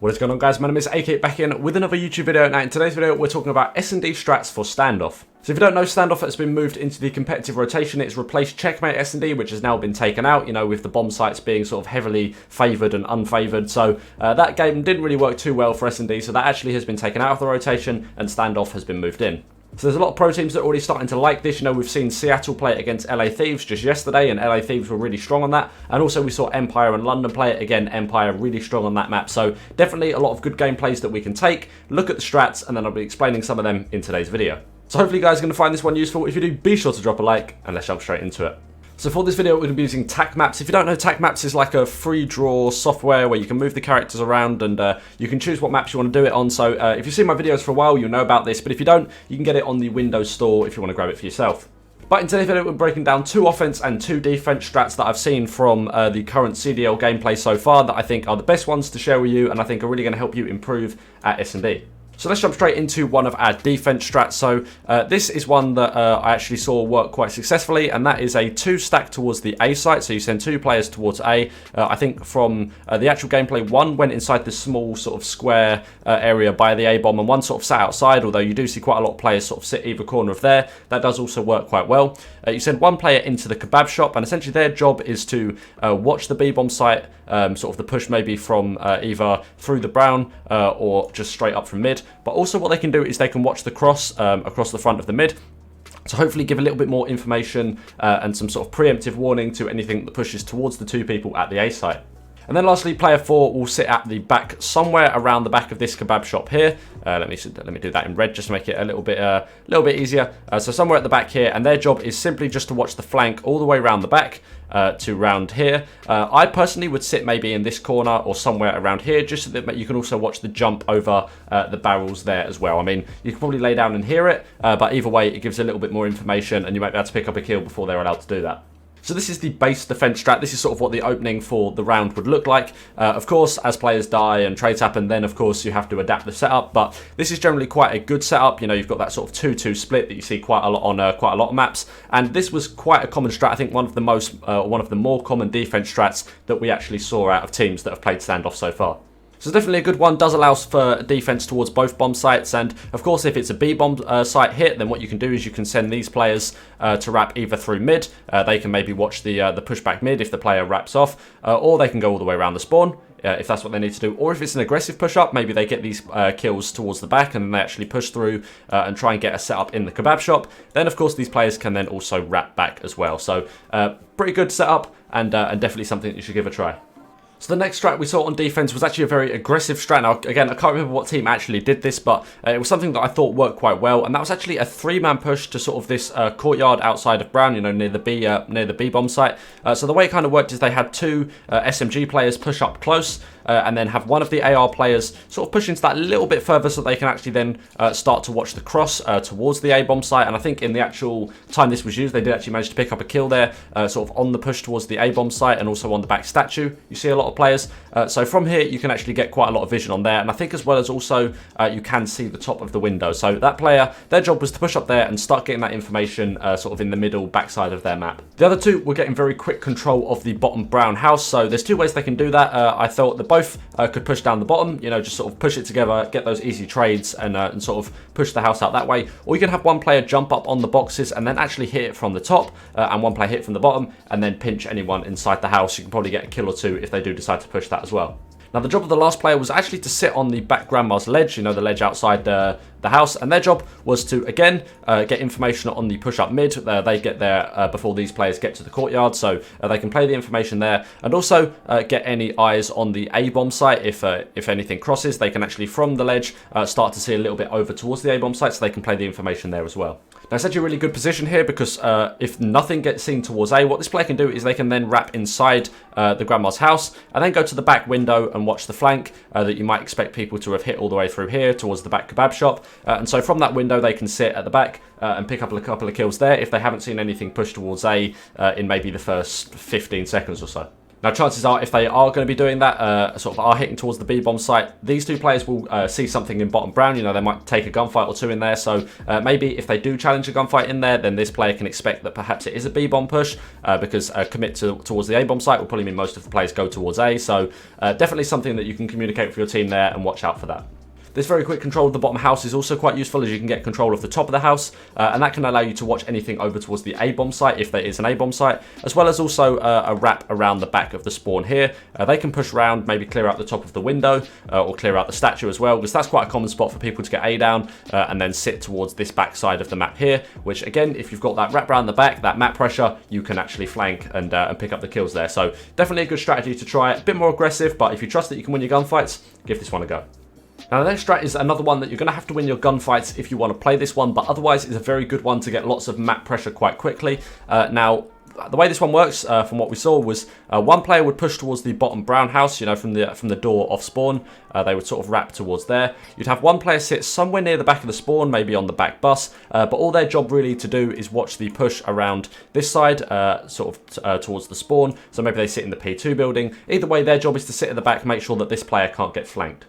What is going on, guys? My name is AK back in with another YouTube video. Now in today's video we're talking about S&D strats for Standoff. So if you don't know, Standoff has been moved into the competitive rotation. It's replaced Checkmate S&D, which has now been taken out, you know, with the bomb sites being sort of heavily favoured and unfavoured. So that game didn't really work too well for S&D, so that actually has been taken out of the rotation and Standoff has been moved in. So there's a lot of pro teams that are already starting to like this. You know, we've seen Seattle play it against LA Thieves just yesterday, and LA Thieves were really strong on that. And also we saw Empire and London play it. Again, Empire really strong on that map. So definitely a lot of good gameplays that we can take, look at the strats, and then I'll be explaining some of them in today's video. So hopefully you guys are going to find this one useful. If you do, be sure to drop a like, and let's jump straight into it. So for this video, we're going to be using TAC maps. If you don't know, TAC maps is like a free draw software where you can move the characters around and you can choose what maps you want to do it on. So if you've seen my videos for a while, you'll know about this. But if you don't, you can get it on the Windows Store if you want to grab it for yourself. But in today's video, we're breaking down 2 offense and 2 defense strats that I've seen from the current CDL gameplay so far that I think are the best ones to share with you and I think are really going to help you improve at S&D. So let's jump straight into one of our defense strats. So this is one that I actually saw work quite successfully, and that is a 2 stack towards the A site. So you send 2 players towards A. I think from the actual gameplay, 1 went inside this small sort of square area by the A bomb, and 1 sort of sat outside, although you do see quite a lot of players sort of sit either corner of there. That does also work quite well. You send 1 player into the kebab shop, and essentially their job is to watch the B bomb site, sort of the push maybe from either through the brown or just straight up from mid. But also what they can do is they can watch the cross across the front of the mid. So hopefully give a little bit more information and some sort of preemptive warning to anything that pushes towards the 2 people at the A site. And then lastly, player 4 will sit at the back, somewhere around the back of this kebab shop here. Let me do that in red just to make it a little bit easier. So somewhere at the back here, and their job is simply just to watch the flank all the way around the back to round here. I personally would sit maybe in this corner or somewhere around here, just so that you can also watch the jump over the barrels there as well. I mean, you can probably lay down and hear it, but either way, it gives a little bit more information, and you might be able to pick up a kill before they're allowed to do that. So this is the base defense strat. This is sort of what the opening for the round would look like. Of course, as players die and trades happen, then of course you have to adapt the setup. But this is generally quite a good setup. You know, you've got that sort of 2-2 split that you see quite a lot on quite a lot of maps. And this was quite a common strat. I think one of the more common defense strats that we actually saw out of teams that have played Standoff so far. So it's definitely a good one. Does allow for defense towards both bomb sites, and of course if it's a B bomb site hit, then what you can do is you can send these players to wrap either through mid. They can maybe watch the pushback mid if the player wraps off, or they can go all the way around the spawn if that's what they need to do. Or if it's an aggressive push up, maybe they get these kills towards the back and then they actually push through and try and get a setup in the kebab shop. Then of course these players can then also wrap back as well. So pretty good setup, and definitely something that you should give a try. So the next strat we saw on defense was actually a very aggressive strat. Now, again, I can't remember what team actually did this, but it was something that I thought worked quite well, and that was actually a 3-man push to sort of this courtyard outside of Brown, you know, near the B bomb site. So the way it kind of worked is they had 2 SMG players push up close, and then have one of the AR players sort of push into that a little bit further so they can actually then start to watch the cross towards the A bomb site. And I think in the actual time this was used, they did actually manage to pick up a kill there, sort of on the push towards the A bomb site and also on the back statue. You see a lot of players. So from here, you can actually get quite a lot of vision on there. And I think as well as also you can see the top of the window. So that player, their job was to push up there and start getting that information sort of in the middle backside of their map. The other 2 were getting very quick control of the bottom brown house. So there's 2 ways they can do that. I thought that both could push down the bottom, you know, just sort of push it together, get those easy trades and sort of push the house out that way. Or you can have one player jump up on the boxes and then actually hit it from the top, and one player hit from the bottom and then pinch anyone inside the house. You can probably get a kill or 2 if they do decide to push that as well. Now the job of the last player was actually to sit on the back grandma's ledge, you know, the ledge outside the house, and their job was to, again, get information on the push-up mid. They get there before these players get to the courtyard, so they can play the information there, and also get any eyes on the A-bomb site. If anything crosses, they can actually, from the ledge, start to see a little bit over towards the A-bomb site, so they can play the information there as well. Now it's actually a really good position here because if nothing gets seen towards A, what this player can do is they can then wrap inside the grandma's house and then go to the back window and watch the flank that you might expect people to have hit all the way through here towards the back kebab shop. And so from that window they can sit at the back and pick up a couple of kills there if they haven't seen anything push towards A in maybe the first 15 seconds or so. Now, chances are, if they are going to be doing that, sort of are hitting towards the B-bomb site, these two players will see something in bottom brown. You know, they might take a gunfight or two in there. So maybe if they do challenge a gunfight in there, then this player can expect that perhaps it is a B-bomb push, because commit towards the A-bomb site will probably mean most of the players go towards A. So definitely something that you can communicate with your team there and watch out for that. This very quick control of the bottom house is also quite useful, as you can get control of the top of the house, and that can allow you to watch anything over towards the A-bomb site, if there is an A-bomb site, as well as also a wrap around the back of the spawn here. They can push around, maybe clear out the top of the window, or clear out the statue as well, because that's quite a common spot for people to get A down, and then sit towards this back side of the map here, which again, if you've got that wrap around the back, that map pressure, you can actually flank and pick up the kills there. So definitely a good strategy to try. A bit more aggressive, but if you trust that you can win your gunfights, give this one a go. Now, the next strat is another one that you're going to have to win your gunfights if you want to play this one, but otherwise it's a very good one to get lots of map pressure quite quickly. Now, the way this one works, from what we saw, was one player would push towards the bottom brown house, you know, from the door off spawn. They would sort of wrap towards there. You'd have one player sit somewhere near the back of the spawn, maybe on the back bus, but all their job really to do is watch the push around this side, sort of towards the spawn. So maybe they sit in the P2 building. Either way, their job is to sit at the back, make sure that this player can't get flanked.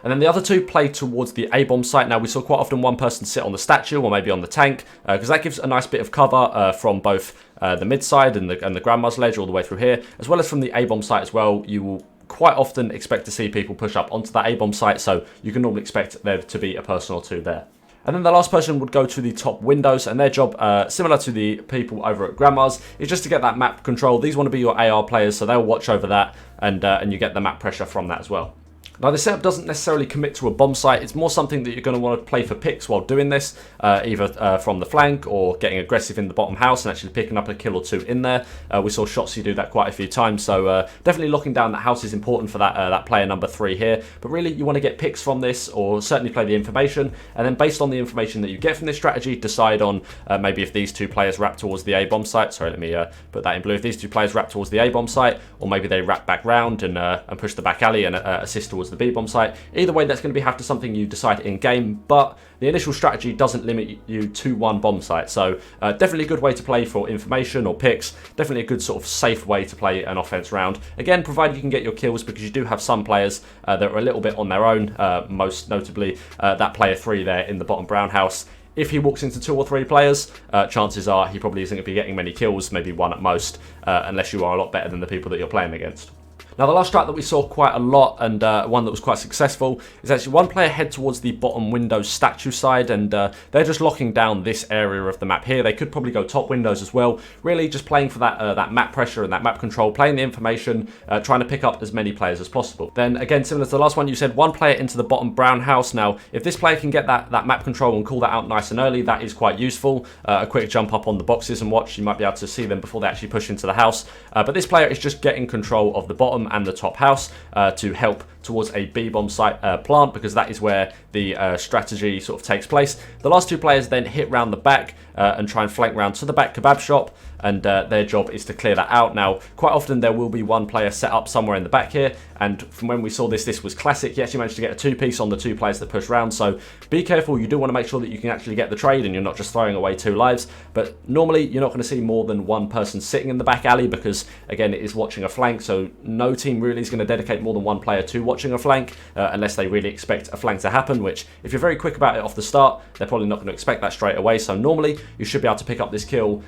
And then the other two play towards the A-bomb site. Now, we saw quite often one person sit on the statue or maybe on the tank, because that gives a nice bit of cover from both the mid side and the grandma's ledge all the way through here, as well as from the A-bomb site as well. You will quite often expect to see people push up onto that A-bomb site, so you can normally expect there to be a person or two there. And then the last person would go to the top windows, and their job, similar to the people over at Grandma's, is just to get that map control. These want to be your AR players, so they'll watch over that, and you get the map pressure from that as well. Now, the setup doesn't necessarily commit to a bomb site. It's more something that you're going to want to play for picks while doing this, either from the flank or getting aggressive in the bottom house and actually picking up a kill or two in there. We saw Shotzi do that quite a few times, so definitely locking down that house is important for that player number 3 here. But really, you want to get picks from this, or certainly play the information, and then based on the information that you get from this strategy, decide on maybe if these two players wrap towards the A-bomb site. Sorry, let me put that in blue. If these two players wrap towards the A-bomb site, or maybe they wrap back round and push the back alley and assist towards the B-bomb site. Either way, that's going to be have to something you decide in game, but the initial strategy doesn't limit you to one bomb site. So definitely a good way to play for information or picks. Definitely a good sort of safe way to play an offense round. Again, provided you can get your kills, because you do have some players that are a little bit on their own, most notably that player 3 there in the bottom brown house. If he walks into 2 or 3 players, chances are he probably isn't going to be getting many kills, maybe 1 at most, unless you are a lot better than the people that you're playing against. Now, the last strat that we saw quite a lot, and one that was quite successful, is actually one player head towards the bottom windows statue side, and they're just locking down this area of the map here. They could probably go top windows as well, really just playing for that map pressure and that map control, playing the information, trying to pick up as many players as possible. Then again, similar to the last one, you said one player into the bottom brown house. Now, if this player can get that map control and call that out nice and early, that is quite useful. A quick jump up on the boxes and watch, you might be able to see them before they actually push into the house. But this player is just getting control of the bottom and the top house to help towards a B-bomb site plant, because that is where the strategy sort of takes place. The last two players then hit round the back and try and flank round to the back kebab shop, and their job is to clear that out. Now, quite often there will be one player set up somewhere in the back here, and from when we saw this was classic. He actually managed to get a 2-piece on the 2 players that push round, so be careful. You do want to make sure that you can actually get the trade and you're not just throwing away 2 lives, but normally you're not going to see more than one person sitting in the back alley, because again, it is watching a flank, so no team really is going to dedicate more than one player to watching a flank, unless they really expect a flank to happen, which if you're very quick about it off the start, they're probably not going to expect that straight away. So normally you should be able to pick up this kill,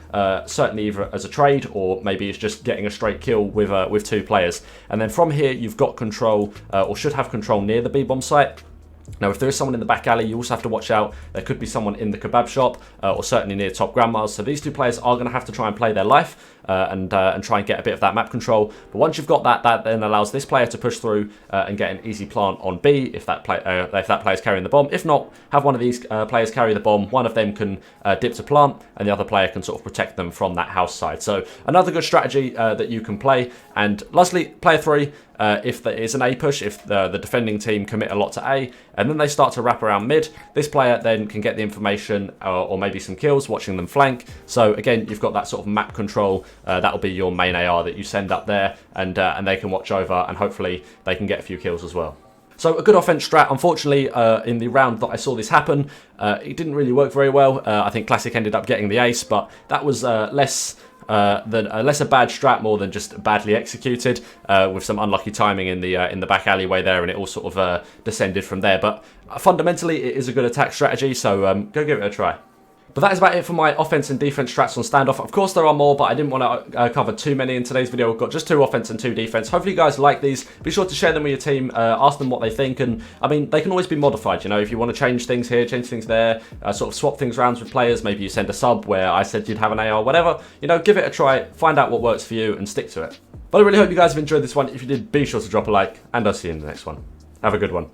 certainly either as a trade, or maybe it's just getting a straight kill with 2 players. And then from here, you've got control, or should have control near the B-bomb site. Now, if there is someone in the back alley, you also have to watch out. There could be someone in the kebab shop, or certainly near top grandma's. So these 2 players are going to have to try and play their life and try and get a bit of that map control. But once you've got that, that then allows this player to push through and get an easy plant on B if that player's carrying the bomb. If not, have one of these players carry the bomb. One of them can dip to plant, and the other player can sort of protect them from that house side. So another good strategy that you can play. And lastly, player 3. If there is an A push, if the defending team commit a lot to A, and then they start to wrap around mid, this player then can get the information or maybe some kills watching them flank. So again, you've got that sort of map control. That'll be your main AR that you send up there, and they can watch over, and hopefully they can get a few kills as well. So a good offense strat. Unfortunately, in the round that I saw this happen, it didn't really work very well. I think Classic ended up getting the ace, but that was less less a bad strat more than just badly executed, with some unlucky timing in the back alleyway there, and it all sort of descended from there. But fundamentally, it is a good attack strategy, so go give it a try. But that is about it for my offense and defense strats on Standoff. Of course, there are more, but I didn't want to cover too many in today's video. We've got just 2 offense and 2 defense. Hopefully you guys like these. Be sure to share them with your team, ask them what they think, and I mean, they can always be modified. You know, if you want to change things here, change things there, sort of swap things around with players, maybe you send a sub where I said you'd have an AR, whatever, you know, give it a try, find out what works for you, and stick to it. But I really hope you guys have enjoyed this one. If you did, be sure to drop a like, and I'll see you in the next one. Have a good one.